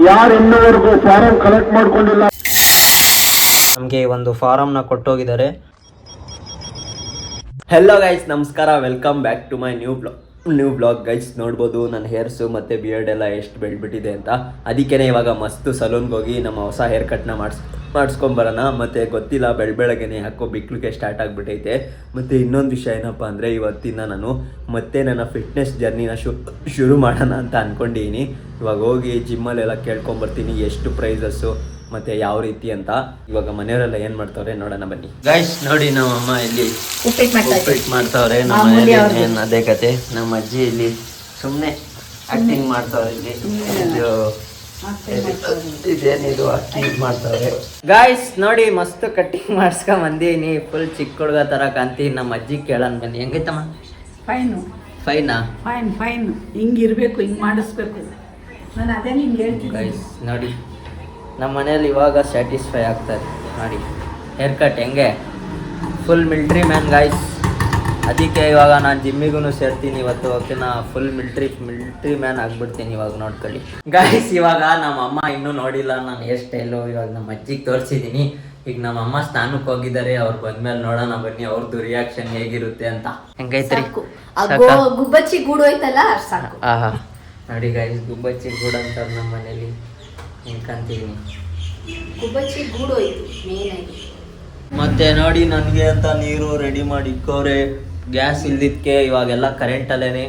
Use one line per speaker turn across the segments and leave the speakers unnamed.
ಯಾರು ಇನ್ನೂವರೆಗೂ form collect ಮಾಡ್ಕೊಂಡಿಲ್ಲ.
ನಮಗೆ ಒಂದು ಫಾರಮ್ನ ಕೊಟ್ಟೋಗಿದ್ದಾರೆ. ಹೆಲೋ ಗೈಸ್, ನಮಸ್ಕಾರ, welcome back to my new blog guys. ನೋಡ್ಬೋದು ನನ್ನ ಹೇರ್ಸು ಮತ್ತು ಬಿಯರ್ಡ್ ಎಲ್ಲ ಎಷ್ಟು ಬೆಳೆದ್ಬಿಟ್ಟಿದೆ ಅಂತ. ಅದಕ್ಕೇ ಇವಾಗ ಮಸ್ತು ಸಲೂನ್ಗೆ ಹೋಗಿ ನಮ್ಮ ಹೊಸ ಹೇರ್ ಕಟ್ನ ಮಾಡಿಸ್ಕೊಂಬರೋಣ. ಮತ್ತು ಗೊತ್ತಿಲ್ಲ, ಬೆಳಗ್ಗೆನೆ ಯಾಕೋ ಬಿಕ್ಲಿಕ್ಕೆ ಸ್ಟಾರ್ಟ್ ಆಗಿಬಿಟ್ಟೈತೆ. ಮತ್ತು ಇನ್ನೊಂದು ವಿಷಯ ಏನಪ್ಪ ಅಂದರೆ, ಇವತ್ತಿನ ನಾನು ಮತ್ತೆ ನನ್ನ ಫಿಟ್ನೆಸ್ ಜರ್ನಿನ ಶುರು ಮಾಡೋಣ ಅಂತ ಅಂದ್ಕೊಂಡಿದ್ದೀನಿ. ಇವಾಗ ಹೋಗಿ ಜಿಮ್ಮಲ್ಲೆಲ್ಲ ಕೇಳ್ಕೊಂಬರ್ತೀನಿ ಎಷ್ಟು ಪ್ರೈಸಸ್ಸು ಮತ್ತು ಯಾವ ರೀತಿ ಅಂತ. ಇವಾಗ ಮನೆಯವರೆಲ್ಲ ಏನು ಮಾಡ್ತಾವ್ರೆ ನೋಡೋಣ ಬನ್ನಿ ಗೈಸ್. ನೋಡಿ ನಮ್ಮ ಅಮ್ಮ ಇಲ್ಲಿ ಉಪ್ಪಿಟ್ಟು ಮಾಡ್ತಾವ್ರೆ. ನಮ್ಮ ಮನೇಲಿ ಏನು ಅದೇ ಕತೆ. ನಮ್ಮ ಅಜ್ಜಿ ಇಲ್ಲಿ ಸುಮ್ಮನೆ ಆಕ್ಟಿಂಗ್ ಮಾಡ್ತಾವ್ರೆ. ಇಲ್ಲಿ ಇದೇನಿದು ಆಕ್ಟಿಂಗ್ ಮಾಡ್ತಾವ್ರೆ ಗಾಯ್ಸ್. ನೋಡಿ ಮಸ್ತ್ ಕಟ್ಟಿಂಗ್ ಮಾಡಿಸ್ಕೊಂಡ್ ಬಂದೀನಿ. ಫುಲ್ ಚಿಕ್ಕ ಹುಡುಗ ಥರ ಕಾಣ್ತೀನಿ. ನಮ್ಮ ಅಜ್ಜಿ ಕೇಳೋಣ ಬನ್ನಿ. ಹೆಂಗೈತಮ್ಮ? ಫೈನಾ?
ಫೈನ್ ಹಿಂಗಿರ್ಬೇಕು, ಹಿಂಗೆ ಮಾಡಿಸ್ಬೇಕು. ನಾನು ಅದೇ ನಿಮ್ಗೆ ಹೇಳ್ತೀನಿ
ಗೈಸ್. ನೋಡಿ ನಮ್ಮ ಮನೇಲಿ ಇವಾಗ ಸ್ಯಾಟಿಸ್ಫೈ ಆಗ್ತಾರೆ. ನೋಡಿ ಹೇರ್ ಕಟ್ ಹೆಂಗೆ, ಫುಲ್ ಮಿಲ್ಟ್ರಿ ಮ್ಯಾನ್ ಗಾಯ್ಸ್. ಅದಕ್ಕೆ ಇವಾಗ ನಾನು ಜಿಮ್ಮಿಗೂ ಸೇರ್ತೀನಿ ಇವತ್ತು. ಓಕೆನಾ, ಫುಲ್ ಮಿಲ್ಟ್ರಿ ಮ್ಯಾನ್ ಆಗಿಬಿಡ್ತೀನಿ ಇವಾಗ. ನೋಡ್ಕೊಳ್ಳಿ ಗಾಯ್ಸ್. ಇವಾಗ ನಮ್ಮ ಅಮ್ಮ ಇನ್ನೂ ನೋಡಿಲ್ಲ ನಾನು ಹೇರ್ ಸ್ಟೈಲು. ಇವಾಗ ನಮ್ಮ ಅಜ್ಜಿಗೆ ತೋರಿಸಿದ್ದೀನಿ. ಈಗ ನಮ್ಮ ಅಮ್ಮ ಸ್ನಾನಕ್ಕೆ ಹೋಗಿದ್ದಾರೆ. ಅವ್ರು ಬಂದ್ಮೇಲೆ ನೋಡೋಣ ಬನ್ನಿ ಅವ್ರದ್ದು ರಿಯಾಕ್ಷನ್ ಹೇಗಿರುತ್ತೆ ಅಂತ. ಹೆಂಗೈತ್ರಿ?
ಗುಬ್ಬಚ್ಚಿ ಗೂಡು ಐತಲ್ಲ ಸಾಕು.
ಆಹಾ, ನೋಡಿ ಗಾಯ್ಸ್, ಗುಬ್ಬಚ್ಚಿ ಗೂಡು ಅಂತಾರೆ ನಮ್ಮ ಮನೇಲಿ. ಹಿಂಗಂತೀನಿ
ಗುಬ್ಬಚ್ಚಿ ಗೂಡು ಐತಿ ಮೇನ್ ಆಗಿ.
ಮತ್ತೆ ನೋಡಿ ನನಗೆ ಅಂತ ನೀರು ರೆಡಿ ಮಾಡಿ ಇಕ್ಕವ್ರೆ. ಗ್ಯಾಸ್ ಇಲ್ದಿದ್ದಕ್ಕೆ ಇವಾಗೆಲ್ಲ ಕರೆಂಟಲ್ಲೇ.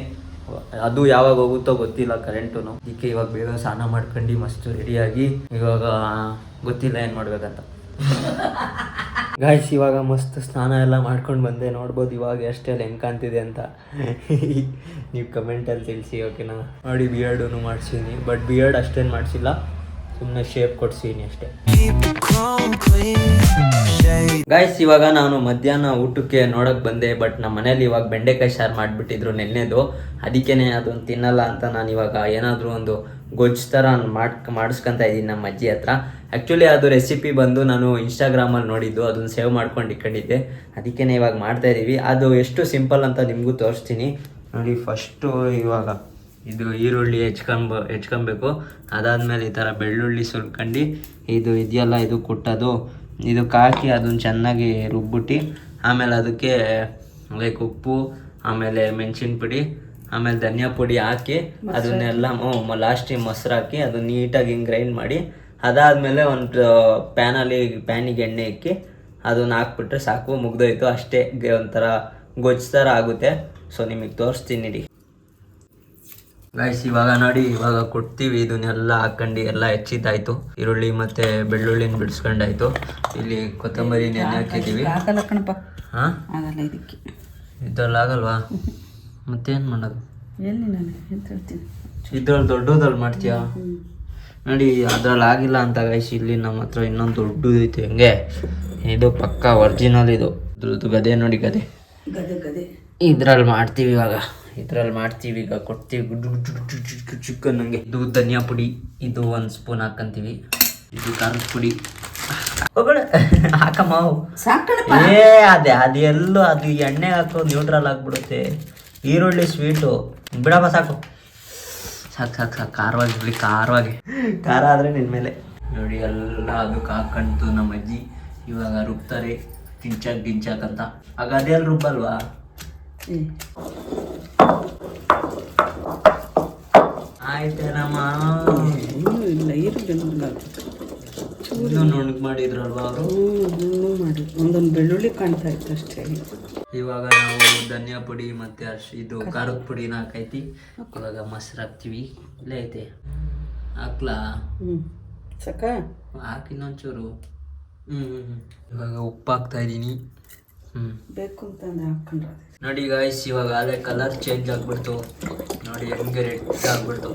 ಅದು ಯಾವಾಗ ಹೋಗುತ್ತೋ ಗೊತ್ತಿಲ್ಲ ಕರೆಂಟು. ಅದಕ್ಕೆ ಇವಾಗ ಬೇಗ ಸ್ನಾನ ಮಾಡ್ಕೊಂಡು ಮಸ್ತು ರೆಡಿಯಾಗಿ ಇವಾಗ ಗೊತ್ತಿಲ್ಲ ಏನು ಮಾಡ್ಬೇಕಂತ ಗಾಯ್ಸ್. ಇವಾಗ ಮಸ್ತ್ ಸ್ನಾನ ಎಲ್ಲ ಮಾಡ್ಕೊಂಡು ಬಂದೆ. ನೋಡ್ಬೋದು ಇವಾಗ ಎಷ್ಟೆಲ್ಲ ಹೆಂಗೆ ಕಾಣ್ತಿದೆ ಅಂತ ನೀವು ಕಮೆಂಟಲ್ಲಿ ತಿಳಿಸಿ. ಓಕೆನಾ. ನೋಡಿ ಬಿಯರ್ಡೂ ಮಾಡಿಸೀನಿ, ಬಟ್ ಬಿಯರ್ಡ್ ಅಷ್ಟೇನು ಮಾಡಿಸಿಲ್ಲ, ಸುಮ್ಮನೆ ಶೇಪ್ ಕೊಡ್ಸೀನಿ ಅಷ್ಟೇ ಗಾಯ್ಸ್. ಇವಾಗ ನಾನು ಮಧ್ಯಾಹ್ನ ಊಟಕ್ಕೆ ನೋಡೋಕೆ ಬಂದೆ. ಬಟ್ ನಮ್ಮ ಮನೇಲಿ ಇವಾಗ ಬೆಂಡೆಕಾಯಿ ಸಾರು ಮಾಡಿಬಿಟ್ಟಿದ್ರು ನೆನ್ನೆದು. ಅದಕ್ಕೇ ಅದೊಂದು ತಿನ್ನಲ್ಲ ಅಂತ ನಾನು ಇವಾಗ ಏನಾದರೂ ಒಂದು ಗೊಜ್ಜು ಥರ ಮಾಡಿಸ್ಕೊತಾ ಇದ್ದೀನಿ ನಮ್ಮ ಅಜ್ಜಿ ಹತ್ರ. ಆ್ಯಕ್ಚುಲಿ ಅದು ರೆಸಿಪಿ ಬಂದು ನಾನು ಇನ್ಸ್ಟಾಗ್ರಾಮಲ್ಲಿ ನೋಡಿದ್ದು, ಅದನ್ನು ಸೇವ್ ಮಾಡ್ಕೊಂಡು ಇಟ್ಕೊಂಡಿದ್ದೆ. ಅದಕ್ಕೇ ಇವಾಗ ಮಾಡ್ತಾಯಿದ್ದೀವಿ. ಅದು ಎಷ್ಟು ಸಿಂಪಲ್ ಅಂತ ನಿಮಗೂ ತೋರಿಸ್ತೀನಿ ನೋಡಿ. ಫಸ್ಟು ಇವಾಗ ಇದು ಈರುಳ್ಳಿ ಹೆಚ್ಕೊಬೇಕು. ಅದಾದಮೇಲೆ ಈ ಥರ ಬೆಳ್ಳುಳ್ಳಿ ಸುಲ್ಕೊಂಡು ಇದು ಇದೆಯಲ್ಲ, ಇದು ಕುಟ್ಟೋದು, ಇದಕ್ಕೆ ಹಾಕಿ ಅದನ್ನು ಚೆನ್ನಾಗಿ ರುಬ್ಬಿಟ್ಟು, ಆಮೇಲೆ ಅದಕ್ಕೆ ಲೈಕ್ ಉಪ್ಪು, ಆಮೇಲೆ ಮೆಣಸಿನ ಪುಡಿ, ಆಮೇಲೆ ಧನಿಯಾ ಪುಡಿ ಹಾಕಿ ಅದನ್ನೆಲ್ಲ ಲಾಸ್ಟಿಗೆ ಮೊಸರು ಹಾಕಿ ಅದನ್ನು ನೀಟಾಗಿ ಹಿಂಗೆ ಗ್ರೈಂಡ್ ಮಾಡಿ, ಅದಾದಮೇಲೆ ಒಂದು ಪ್ಯಾನಿಗೆ ಎಣ್ಣೆ ಇಕ್ಕಿ ಅದನ್ನು ಹಾಕ್ಬಿಟ್ರೆ ಸಾಕು, ಮುಗ್ದೋಯ್ತು ಅಷ್ಟೇ. ಒಂಥರ ಗೊಜ್ಜು ಥರ ಆಗುತ್ತೆ. ಸೊ ನಿಮಗೆ ತೋರಿಸ್ತೀನಿ ರೀ ಗೈಸ್. ಇವಾಗ ನೋಡಿ, ಇವಾಗ ಕೊಡ್ತೀವಿ. ಇದನ್ನೆಲ್ಲ ಹಾಕೊಂಡು ಎಲ್ಲ ಹೆಚ್ಚಿದ್ದಾಯ್ತು. ಈರುಳ್ಳಿ ಮತ್ತು ಬೆಳ್ಳುಳ್ಳಿನ ಬಿಡಿಸ್ಕೊಂಡಾಯ್ತು. ಇಲ್ಲಿ ಕೊತ್ತಂಬರಿ ನೆನೆ ಹಾಕಿದ್ದೀವಿ. ಹಾಂ, ಇದ್ರಲ್ಲಿ ಆಗಲ್ವಾ? ಮತ್ತೇನು ಮಾಡೋದು? ಇದ್ರಲ್ಲಿ ದೊಡ್ಡದಲ್ಲಿ ಮಾಡ್ತೀಯಾ? ನೋಡಿ ಅದ್ರಲ್ಲಿ ಆಗಿಲ್ಲ ಅಂತ ಗೈಸ್. ಇಲ್ಲಿ ನಮ್ಮ ಹತ್ರ ಇನ್ನೊಂದು ದೊಡ್ಡದು ಐತೆ. ಹೆಂಗೆ ಇದು ಪಕ್ಕ ಒರಿಜಿನಲ್. ಇದ್ರದ್ದು ಗದೆ ನೋಡಿ, ಗದೆ ಇದ್ರಲ್ಲಿ ಮಾಡ್ತೀವಿ ಈಗ ಕೊಡ್ತೀವಿ. ಗುಡ್ಡು ಚಿಕನ್ ಹಂಗೆ. ಇದು ಧನಿಯಾ ಪುಡಿ, ಇದು 1 ಸ್ಪೂನ್ ಹಾಕಂತೀವಿ. ಇದು ಖಾರದ ಪುಡಿ ಹಾಕಮ್ಮ. ಅದು ಎಲ್ಲೂ ಅದು ಎಣ್ಣೆ ಹಾಕೋ ನ್ಯೂಟ್ರಲ್ ಆಗಿಬಿಡುತ್ತೆ. ಈರುಳ್ಳಿ ಸ್ವೀಟು ಬಿಡಪ್ಪ, ಸಾಕು. ಖಾರವಾಗಿ ಖಾರ ಆದರೆ ನಿನ್ನ ಮೇಲೆ. ನೋಡಿ ಎಲ್ಲ ಅದಕ್ಕೆ ಹಾಕಂತು ನಮ್ಮ ಅಜ್ಜಿ. ಇವಾಗ ರುಬ್ತಾರೆ ಗಿಂಚಾಕಂತ. ಆಗ ಅದೆಲ್ಲ ರುಬ್ಬಲ್ವಾ? ಆಯ್ತೇನಮ್ಮ. ನುಣ್ಣಗೆ ಮಾಡಿದ್ರಲ್ವಾ ಅವರು?
ಒಂದೊಂದು ಬೆಳ್ಳುಳ್ಳಿ ಕಾಣ್ತಾ ಇತ್ತು ಅಷ್ಟೇ.
ಇವಾಗ ನಾವು ಧನಿಯಾ ಪುಡಿ ಮತ್ತು ಇದು ಖಾರದ ಪುಡಿನ ಹಾಕೈತಿ. ಇವಾಗ ಮೊಸರು ಹಾಕ್ತೀವಿ. ಇಲ್ಲೇ ಐತೆ, ಹಾಕ್ಲಾ?
ಸಾಕ,
ಹಾಕಿ ಇನ್ನೊಂಚೂರು. ಇವಾಗ ಉಪ್ಪು ಹಾಕ್ತಾ ಇದ್ದೀನಿ.
ಬೇಕು ಅಂತಂದ್ರೆ ಹಾಕೊಂಡ್ರೆ
ನೋಡಿ ಗಾಯ್ಸ್. ಇವಾಗ ಅಲ್ಲೇ ಕಲರ್ ಚೇಂಜ್ ಆಗಿಬಿಡ್ತು. ನೋಡಿ ಹೆಂಗೆ ರೆಡ್ ಆಗಿಬಿಡ್ತು.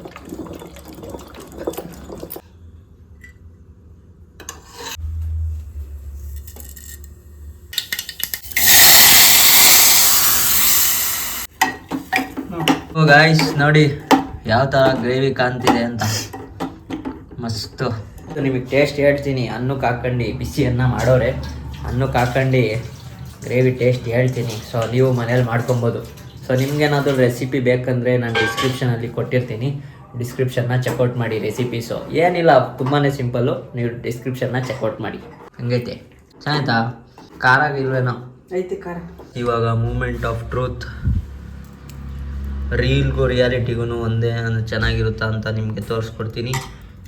ಗಾಯ್ಸ್ ನೋಡಿ ಯಾವ ಥರ ಗ್ರೇವಿ ಕಾಣ್ತಿದೆ ಅಂತ. ಮಸ್ತು. ನಿಮಗೆ ಟೇಸ್ಟ್ ಹೇಳ್ತೀನಿ. ಅನ್ನಕ್ಕೆ ಹಾಕೊಂಡು ಬಿಸಿ ಅನ್ನ ಮಾಡೋರೆ, ಅನ್ನಕ್ಕೆ ಹಾಕೊಂಡು ಗ್ರೇವಿ ಟೇಸ್ಟ್ ಹೇಳ್ತೀನಿ. ಸೊ ನೀವು ಮನೇಲಿ ಮಾಡ್ಕೊಬೋದು. ಸೊ ನಿಮ್ಗೇನಾದರೂ ರೆಸಿಪಿ ಬೇಕಂದರೆ ನಾನು ಡಿಸ್ಕ್ರಿಪ್ಷನಲ್ಲಿ ಕೊಟ್ಟಿರ್ತೀನಿ, ಡಿಸ್ಕ್ರಿಪ್ಷನ್ನ ಚೆಕ್ಔಟ್ ಮಾಡಿ. ರೆಸಿಪೀಸು ಏನಿಲ್ಲ, ತುಂಬಾ ಸಿಂಪಲ್ಲು. ನೀವು ಡಿಸ್ಕ್ರಿಪ್ಷನ್ನ ಚೆಕ್ಔಟ್ ಮಾಡಿ. ಹಂಗೈತೆ ಚೆನ್ನಾಯ್ತಾ? ಖಾರ ಇಲ್ವೇನೋ?
ಐತೆ ಖಾರ.
ಇವಾಗ ಮೂಮೆಂಟ್ ಆಫ್ ಟ್ರೂತ್. ರೀಲ್ಗೂ ರಿಯಾಲಿಟಿಗೂ ಒಂದೇ ಚೆನ್ನಾಗಿರುತ್ತಾ ಅಂತ ನಿಮಗೆ ತೋರಿಸ್ಕೊಡ್ತೀನಿ.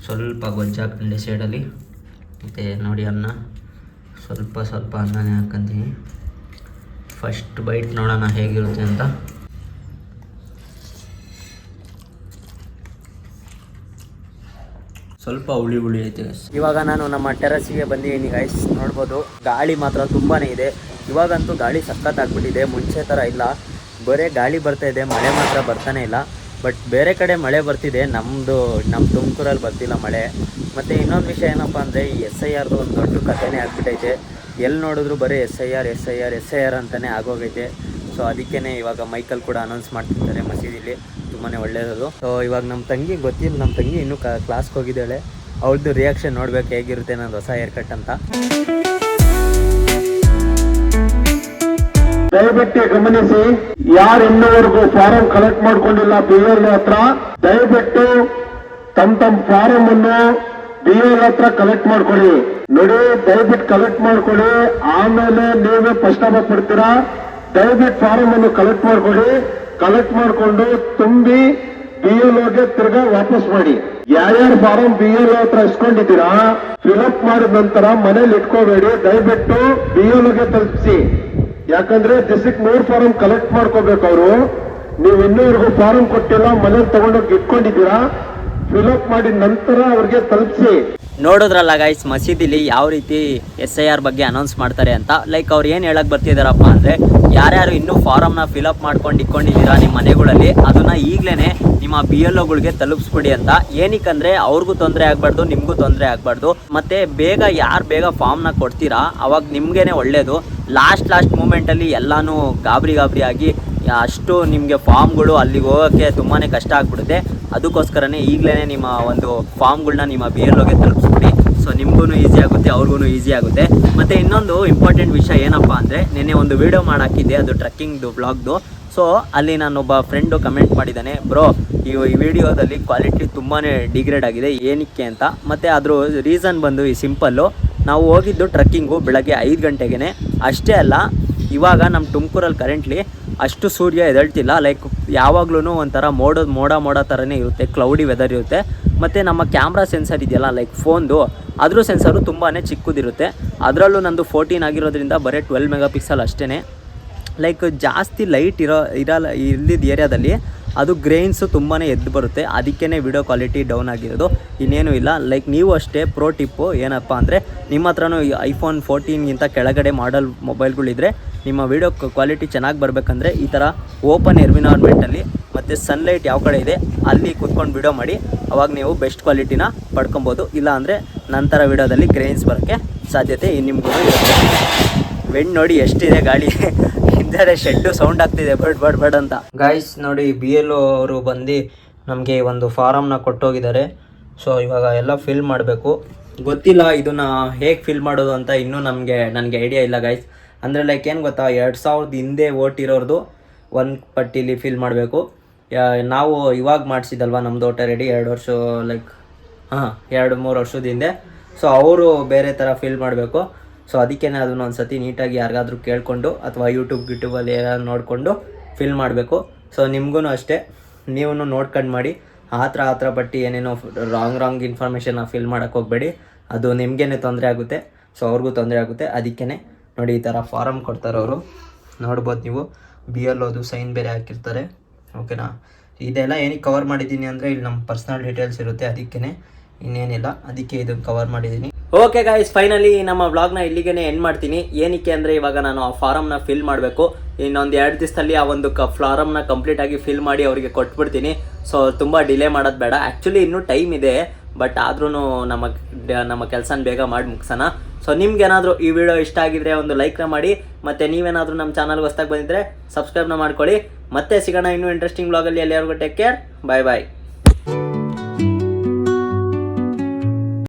ಸ್ವಲ್ಪ ಗೊಜ್ಜಾಕೊಂಡೆ ಸೈಡಲ್ಲಿ. ಮತ್ತು ನೋಡಿ ಅನ್ನ, ಸ್ವಲ್ಪ ಅನ್ನನೇ ಹಾಕ್ಕೊಂತೀನಿ. ಫಸ್ಟ್ ಬೈಟ್ ನೋಡೋಣ ಹೇಗಿರುತ್ತೆ ಅಂತ. ಸ್ವಲ್ಪ ಹುಳಿ ಐತೆ. ಇವಾಗ ನಾನು ನಮ್ಮ ಟೆರಸ್ಸಿಗೆ ಬಂದಿದ್ದೀನಿ ಗೈಸ್. ನೋಡ್ಬೋದು ಗಾಳಿ ಮಾತ್ರ ತುಂಬಾ ಇದೆ. ಇವಾಗಂತೂ ಗಾಳಿ ಸಖತ್ತಾಗ್ಬಿಟ್ಟಿದೆ, ಮುಂಚೆ ಥರ ಇಲ್ಲ. ಬರೀ ಗಾಳಿ ಬರ್ತಾ ಇದೆ, ಮಳೆ ಮಾತ್ರ ಬರ್ತಾನೆ ಇಲ್ಲ. ಬಟ್ ಬೇರೆ ಕಡೆ ಮಳೆ ಬರ್ತಿದೆ, ನಮ್ಮ ತುಮಕೂರಲ್ಲಿ ಬರ್ತಿಲ್ಲ ಮಳೆ. ಮತ್ತು ಇನ್ನೊಂದು ವಿಷಯ ಏನಪ್ಪ ಅಂದರೆ, ಈ SIRದು ಒಂದು ದೊಡ್ಡ ಕಥೆನೇ ಆಗ್ಬಿಟ್ಟೈತೆ. ಎಲ್ಲಿ ನೋಡಿದ್ರು ಬರೀ SIR ಅಂತಲೇ ಆಗೋಗೈತೆ. ಸೊ ಅದಕ್ಕೇ ಇವಾಗ ಮೈಕಲ್ಲಿ ಕೂಡ ಅನೌನ್ಸ್ ಮಾಡ್ತಿರ್ತಾರೆ ಮಸೀದಿಲಿ, ತುಂಬಾ ಒಳ್ಳೆಯದು. ಸೊ ಇವಾಗ ನಮ್ಮ ತಂಗಿ ಗೊತ್ತಿಲ್ಲ, ನಮ್ಮ ತಂಗಿ ಇನ್ನೂ ಕ್ಲಾಸ್ಗೆ ಹೋಗಿದ್ದಾಳೆ. ಅವ್ರದ್ದು ರಿಯಾಕ್ಷನ್ ನೋಡ್ಬೇಕು ಹೇಗಿರುತ್ತೆ ನಂದು ಹೊಸ ಹೇರ್ ಕಟ್ ಅಂತ.
ದಯವಿಟ್ಟು ಗಮನಿಸಿ, ಯಾರು ಇನ್ನೂವರೆಗೂ ಫಾರಂ ಕಲೆಕ್ಟ್ ಮಾಡ್ಕೊಂಡಿಲ್ಲ BL ಹತ್ರ, ದಯವಿಟ್ಟು ತಮ್ಮ ಫಾರಂ ಅನ್ನು BL ಹತ್ರ ಕಲೆಕ್ಟ್ ಮಾಡ್ಕೊಳ್ಳಿ. ನೋಡಿ, ದಯವಿಟ್ಟು ಕಲೆಕ್ಟ್ ಮಾಡ್ಕೊಳ್ಳಿ, ಆಮೇಲೆ ನೀವೇ ಪ್ರಶ್ನೆ ಪಡ್ತೀರಾ. ದಯವಿಟ್ಟು ಫಾರಂ ಅನ್ನು ಕಲೆಕ್ಟ್ ಮಾಡ್ಕೊಳ್ಳಿ. ಕಲೆಕ್ಟ್ ಮಾಡ್ಕೊಂಡು ತುಂಬಿ BLOಗೆ ತಿರ್ಗಾ ವಾಪಸ್ ಮಾಡಿ. ಯಾರ್ಯಾರು ಫಾರಂ BLO ಹತ್ರ ಇಸ್ಕೊಂಡಿದ್ದೀರಾ, ಫಿಲ್ಅಪ್ ಮಾಡಿದ ನಂತರ ಮನೇಲಿ ಇಟ್ಕೋಬೇಡಿ, ದಯವಿಟ್ಟು BLOಗೆ ತಲುಪಿಸಿ. ಯಾಕಂದ್ರೆ ದಿಸಕ್ಕೆ 100 ಫಾರಂ ಕಲೆಕ್ಟ್ ಮಾಡ್ಕೋಬೇಕು ಅವರು. ನೀವು ಇನ್ನೂವರೆಗೂ ಫಾರಂ ಕೊಟ್ಟಿಲ್ಲ, ಮನೇಲಿ ತಗೊಂಡೋಗಿ ಇಟ್ಕೊಂಡಿದ್ದೀರಾ, ಫಿಲ್ಅಪ್ ಮಾಡಿದ ನಂತರ ಅವ್ರಿಗೆ ತಲುಪಿಸಿ.
ನೋಡಿದ್ರಲ್ಲ ಗೈಸ್, ಮಸೀದಿಲಿ ಯಾವ ರೀತಿ SIR ಬಗ್ಗೆ ಅನೌನ್ಸ್ ಮಾಡ್ತಾರೆ ಅಂತ. ಲೈಕ್ ಅವ್ರು ಏನು ಹೇಳಕ್ಕೆ ಬರ್ತಿದ್ದಾರಪ್ಪ ಅಂದರೆ, ಯಾರ್ಯಾರು ಇನ್ನೂ ಫಾರಮ್ನ ಫಿಲಪ್ ಮಾಡ್ಕೊಂಡು ಇಟ್ಕೊಂಡಿದ್ದೀರಾ ನಿಮ್ಮ ಮನೆಗಳಲ್ಲಿ, ಅದನ್ನು ಈಗಲೇ ನಿಮ್ಮ BLOಗಳಿಗೆ ತಲುಪಿಸ್ಬಿಡಿ ಅಂತ. ಏನಕ್ಕಂದರೆ ಅವ್ರಿಗೂ ತೊಂದರೆ ಆಗಬಾರ್ದು, ನಿಮಗೂ ತೊಂದರೆ ಆಗಬಾರ್ದು. ಮತ್ತು ಯಾರು ಬೇಗ ಫಾರ್ಮ್ನ ಕೊಡ್ತೀರಾ ಅವಾಗ ನಿಮಗೇನೆ ಒಳ್ಳೆಯದು. ಲಾಸ್ಟ್ ಮೂಮೆಂಟಲ್ಲಿ ಎಲ್ಲನೂ ಗಾಬರಿ ಆಗಿ ಅಷ್ಟು ನಿಮಗೆ ಫಾರ್ಮ್ಗಳು ಅಲ್ಲಿಗೆ ಹೋಗೋಕ್ಕೆ ತುಂಬಾ ಕಷ್ಟ ಆಗಿಬಿಡುತ್ತೆ. ಅದಕ್ಕೋಸ್ಕರನೇ ಈಗಲೇ ನಿಮ್ಮ ಒಂದು ಫಾರ್ಮ್ಗಳನ್ನ ನಿಮ್ಮ BLOಗೆ ತಲುಪಿಸ್ಬಿಡಿ. ಸೊ ನಿಮಗೂ ಈಸಿ ಆಗುತ್ತೆ, ಅವ್ರಿಗೂ ಈಸಿ ಆಗುತ್ತೆ. ಮತ್ತು ಇನ್ನೊಂದು ಇಂಪಾರ್ಟೆಂಟ್ ವಿಷಯ ಏನಪ್ಪ ಅಂದರೆ, ನಿನ್ನೆ ಒಂದು ವೀಡಿಯೋ ಮಾಡಾಕಿದ್ದೆ, ಅದು ಟ್ರಕ್ಕಿಂಗ್ದು ಬ್ಲಾಗ್ದು. ಸೊ ಅಲ್ಲಿ ನಾನೊಬ್ಬ ಫ್ರೆಂಡು ಕಮೆಂಟ್ ಮಾಡಿದ್ದಾನೆ, ಬ್ರೋ ಈ ವಿಡಿಯೋದಲ್ಲಿ ಕ್ವಾಲಿಟಿ ತುಂಬಾ ಡಿಗ್ರೇಡ್ ಆಗಿದೆ, ಏನಕ್ಕೆ ಅಂತ. ಮತ್ತು ಅದ್ರ ರೀಸನ್ ಬಂದು ಈ ಸಿಂಪಲ್ಲು. ನಾವು ಹೋಗಿದ್ದು ಟ್ರಕ್ಕಿಂಗು ಬೆಳಗ್ಗೆ 5 ಗಂಟೆಗೆ. ಅಷ್ಟೇ ಅಲ್ಲ, ಇವಾಗ ನಮ್ಮ ತುಮಕೂರಲ್ಲಿ ಕರೆಂಟ್ಲಿ ಅಷ್ಟು ಸೂರ್ಯ ಎದಳ್ತಿಲ್ಲ. ಲೈಕ್ ಯಾವಾಗ್ಲೂ ಒಂಥರ ಮೋಡ ಥರನೇ ಇರುತ್ತೆ, ಕ್ಲೌಡಿ ವೆದರ್ ಇರುತ್ತೆ. ಮತ್ತು ನಮ್ಮ ಕ್ಯಾಮ್ರಾ ಸೆನ್ಸರ್ ಇದೆಯಲ್ಲ, ಲೈಕ್ ಫೋನ್ದು, ಅದ್ರ ಸೆನ್ಸರು ತುಂಬಾ ಚಿಕ್ಕದಿರುತ್ತೆ. ಅದರಲ್ಲೂ ನಂದು 14 ಆಗಿರೋದ್ರಿಂದ ಬರೀ 12 ಮೆಗಾಪಿಕ್ಸಲ್ ಅಷ್ಟೇ. ಲೈಕ್ ಜಾಸ್ತಿ ಲೈಟ್ ಇಲ್ದಿದ್ದ ಏರಿಯಾದಲ್ಲಿ ಅದು ಗ್ರೈನ್ಸು ತುಂಬಾ ಎದ್ದು ಬರುತ್ತೆ. ಅದಕ್ಕೇ ವಿಡಿಯೋ ಕ್ವಾಲಿಟಿ ಡೌನ್ ಆಗಿರೋದು, ಇನ್ನೇನು ಇಲ್ಲ. ಲೈಕ್ ನೀವು ಅಷ್ಟೇ ಪ್ರೋ ಟಿಪ್ಪು ಏನಪ್ಪ ಅಂದರೆ, ನಿಮ್ಮ ಹತ್ರನೂ iPhone 14ಗಿಂತ ಕೆಳಗಡೆ ಮಾಡಲ್ ಮೊಬೈಲ್ಗಳಿದ್ರೆ ನಿಮ್ಮ ವಿಡಿಯೋ ಕ್ವಾಲಿಟಿ ಚೆನ್ನಾಗಿ ಬರಬೇಕಂದ್ರೆ ಈ ಥರ ಓಪನ್ ಎನ್ವಿರಾನ್ಮೆಂಟಲ್ಲಿ ಮತ್ತು ಸನ್ಲೈಟ್ ಯಾವ ಕಡೆ ಇದೆ ಅಲ್ಲಿ ಕೂತ್ಕೊಂಡು ವಿಡಿಯೋ ಮಾಡಿ. ಅವಾಗ ನೀವು ಬೆಸ್ಟ್ ಕ್ವಾಲಿಟಿನ ಪಡ್ಕೊಬೋದು. ಇಲ್ಲ ಅಂದರೆ ನಂತರ ವಿಡಿಯೋದಲ್ಲಿ ಗ್ರೈನ್ಸ್ ಬರೋಕ್ಕೆ ಸಾಧ್ಯತೆ ನಿಮಗೂ ಇರುತ್ತೆ. ವೆಂಡ್ ನೋಡಿ ಎಷ್ಟಿದೆ ಗಾಳಿ, ಹಿಂದೆ ಶೆಡ್ಡು ಸೌಂಡ್ ಆಗ್ತಿದೆ ಬಡ್ ಅಂತ. ಗಾಯ್ಸ್ ನೋಡಿ, BLO ಅವರು ಬಂದು ನಮಗೆ ಒಂದು ಫಾರಮ್ನ ಕೊಟ್ಟೋಗಿದ್ದಾರೆ. ಸೊ ಇವಾಗ ಎಲ್ಲ ಫಿಲ್ ಮಾಡಬೇಕು. ಗೊತ್ತಿಲ್ಲ ಇದನ್ನು ಹೇಗೆ ಫಿಲ್ ಮಾಡೋದು ಅಂತ ಇನ್ನೂ ನನಗೆ ಐಡಿಯಾ ಇಲ್ಲ ಗೈಸ್. ಅಂದರೆ ಲೈಕ್ ಏನು ಗೊತ್ತಾ, 2000 ಹಿಂದೆ ಓಟಿರೋರ್ದು ಒಂದು ಪಟ್ಟಿಲಿ ಫಿಲ್ ಮಾಡಬೇಕು. ನಾವು ಇವಾಗ ಮಾಡಿಸಿದಲ್ವ ನಮ್ಮದು ಓಟರ್ ರೆಡಿ 2 ವರ್ಷ, ಲೈಕ್ 2-3 ವರ್ಷದ ಹಿಂದೆ. ಸೊ ಅವರು ಬೇರೆ ಥರ ಫಿಲ್ ಮಾಡಬೇಕು. ಸೊ ಅದಕ್ಕೇ ಅದನ್ನು ಒಂದು ಸತಿ ನೀಟಾಗಿ ಯಾರಿಗಾದ್ರೂ ಕೇಳಿಕೊಂಡು ಅಥವಾ ಯೂಟ್ಯೂಬಲ್ಲಿ ಏನಾದ್ರು ನೋಡಿಕೊಂಡು ಫಿಲ್ ಮಾಡಬೇಕು. ಸೊ ನಿಮಗೂ ಅಷ್ಟೇ, ನೀವು ನೋಡ್ಕೊಂಡು ಮಾಡಿ. ಆ ಥರ ಪಟ್ಟಿ ಏನೇನೋ ರಾಂಗ್ ಇನ್ಫಾರ್ಮೇಷನ್ನ ಫಿಲ್ ಮಾಡೋಕ್ಕೆ ಹೋಗಬೇಡಿ, ಅದು ನಿಮಗೇನೆ ತೊಂದರೆ ಆಗುತ್ತೆ. ಸೊ ಅವ್ರಿಗೂ ತೊಂದರೆ ಆಗುತ್ತೆ. ಅದಕ್ಕೇ ನೋಡಿ ಈ ಥರ ಫಾರಮ್ ಕೊಡ್ತಾರೆ ಅವರು, ನೋಡ್ಬೋದು ನೀವು. BLOದು ಸೈನ್ ಬೇರೆ ಹಾಕಿರ್ತಾರೆ, ಓಕೆನಾ. ಇದೆಲ್ಲ ಏನಕ್ಕೆ ಕವರ್ ಮಾಡಿದ್ದೀನಿ ಅಂದರೆ, ಇಲ್ಲಿ ನಮ್ಮ ಪರ್ಸ್ನಲ್ ಡೀಟೇಲ್ಸ್ ಇರುತ್ತೆ, ಅದಕ್ಕೇ ಇನ್ನೇನಿಲ್ಲ, ಅದಕ್ಕೆ ಇದನ್ನು ಕವರ್ ಮಾಡಿದ್ದೀನಿ. ಓಕೆ ಗಾಯ್ಸ್, ಫೈನಲಿ ನಮ್ಮ ವ್ಲಾಗ್ನ ಇಲ್ಲಿಗೆ ಎಂಡ್ ಮಾಡ್ತೀನಿ. ಏನಕ್ಕೆ ಅಂದರೆ, ಇವಾಗ ನಾನು ಆ ಫಾರಮ್ನ ಫಿಲ್ ಮಾಡಬೇಕು. ಇನ್ನೊಂದು 2 ದಿವಸದಲ್ಲಿ ಆ ಒಂದು ಫಾರಮ್ನ ಕಂಪ್ಲೀಟಾಗಿ ಫಿಲ್ ಮಾಡಿ ಅವರಿಗೆ ಕೊಟ್ಬಿಡ್ತೀನಿ. ಸೊ ತುಂಬ ಡಿಲೇ ಮಾಡೋದು ಬೇಡ. ಆ್ಯಕ್ಚುಲಿ ಇನ್ನೂ ಟೈಮ್ ಇದೆ, ಬಟ್ ಆದ್ರೂ ನಮ್ಮ ಕೆಲಸನ ಬೇಗ ಮಾಡಿ ಮುಗಿಸೋಣ. ಸೊ ನಿಮ್ಗೇನಾದರೂ ಈ ವಿಡಿಯೋ ಇಷ್ಟ ಆಗಿದ್ರೆ ಒಂದು ಲೈಕ್ನ ಮಾಡಿ. ಮತ್ತು ನೀವೇನಾದರೂ ನಮ್ಮ ಚಾನಲ್ಗೆ ಹೊಸ್ದಾಗಿ ಬಂದಿದ್ದರೆ ಸಬ್ಸ್ಕ್ರೈಬ್ನ ಮಾಡ್ಕೊಳ್ಳಿ. ಮತ್ತೆ ಸಿಗೋಣ ಇನ್ನೂ ಇಂಟ್ರೆಸ್ಟಿಂಗ್ ವ್ಲಾಗಲ್ಲಿ. ಎಲ್ಲರಿಗೂ ಟೇಕ್ ಕೇರ್, ಬಾಯ್.